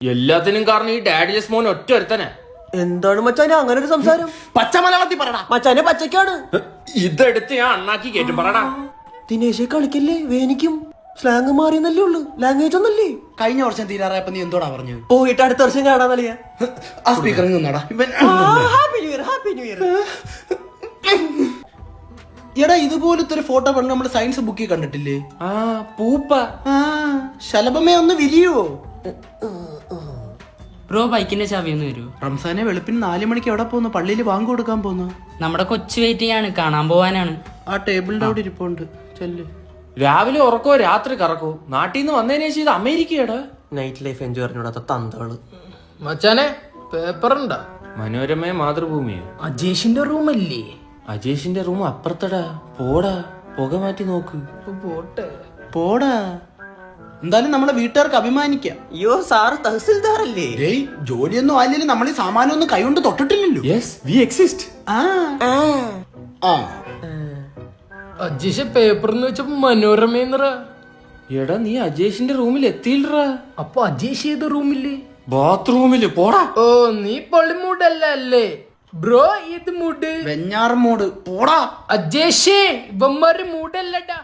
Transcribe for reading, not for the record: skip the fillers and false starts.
എല്ലാത്തിനും കാരണം ഈ ഡാഡിലെസ് മോൻ ഒറ്റ ഒരുത്തനെ. എന്താണ് മച്ചാനെ അങ്ങനെ ഒരു സംസാരം? പച്ച മലയാളത്തിൽ പറടാ. മച്ചാനെ പച്ചക്കാണ്. ഇതെടുത്ത് ഞാൻ അണ്ണാക്കി കേട്ടും പറടാ. ദിനേശെ കളിക്കല്ലേ, വേനിക്കും സ്ലാങ് മാറിയെന്നല്ലേ ഉള്ളു, ലാംഗ്വേജ് ഒന്നല്ലേ. കഴിഞ്ഞ വർഷം തീരാറായപ്പോ നീ എന്തോടാ പറഞ്ഞത്? പോയിട്ട് അടുത്ത വർഷം കാണാന്നളിയാ. ആ സ്പീക്കറിൽ നിന്നാടാ ഇവൻ. Happy new year, happy new year. എടാ ഇതുപോലത്തെ ഒരു ഫോട്ടോ പണ്ട് നമ്മള് സയൻസ് ബുക്കിൽ കണ്ടിട്ടില്ലേ? ആ പൂപ്പ. ആ ശലഭമേ ഒന്ന് വിരിയോ? ബ്രോ ബൈക്കിന്റെ ചാവി ഒന്ന് വരൂ. റംസാനെ വെളുപ്പിന് 4 മണിക്ക് എവിടെ പോന്നു? പള്ളിയിൽ വാങ്ങ് കൊടുക്കാൻ പോന്നു. നമ്മുടെ കൊച്ചു വെയിറ്റ് ചെയ്യാണ്, കാണാൻ പോവാനാണ്. ആ ടേബിളിന്റെ അവിടെ ഇരിപ്പുണ്ട്. ചെല്ല്. രാവിലെ ഉറക്കോ രാത്രി കറക്കോ. നാട്ടിൽ നിന്ന് വന്നതിന് ശേഷം ഇത് അമേരിക്കയാടാ. നൈറ്റ് ലൈഫ് എൻജോയ് പറഞ്ഞോടാത്ത തന്തകള്. മച്ചാനെ പേപ്പർ ഉണ്ടാ? മനോരമയെ മാതൃഭൂമിയോ? അജേഷിന്റെ റൂമല്ലേ? അജേഷിന്റെ റൂം അപ്പുറത്തടാ. പോടാ, പുക മാറ്റി നോക്ക്. പോട്ടെ. പോടാ. എന്തായാലും നമ്മളെ വീട്ടുകാർക്ക് അഭിമാനിക്കാം. അയ്യോ സാറ് തഹസിൽദാർ അല്ലേ? ഏയ് ജോലിയൊന്നും ആയില്ലെങ്കിൽ നമ്മൾ ഈ സാമാനം ഒന്നും കൈകൊണ്ട് തൊട്ടിട്ടില്ലല്ലോ. Yes, V exist. ആ ആ അജേഷ് പേപ്പർ എന്ന് വെച്ചപ്പോ മനോരമേന്നറ. എടാ നീ അജേഷിന്റെ റൂമിൽ എത്തിയില്ലടാ. അപ്പൊ അജേഷ് ഏത് റൂമില്? ബാത്റൂമില്. പോടാ. ഓ നീ പൊളിമൂടല്ല അല്ലേ ബ്രോ? ഇത് മൂഡ് വെഞ്ഞാറ് മൂട്. പോടാ. അജേഷേ ഇവന്മാര് മൂടല്ലടാ.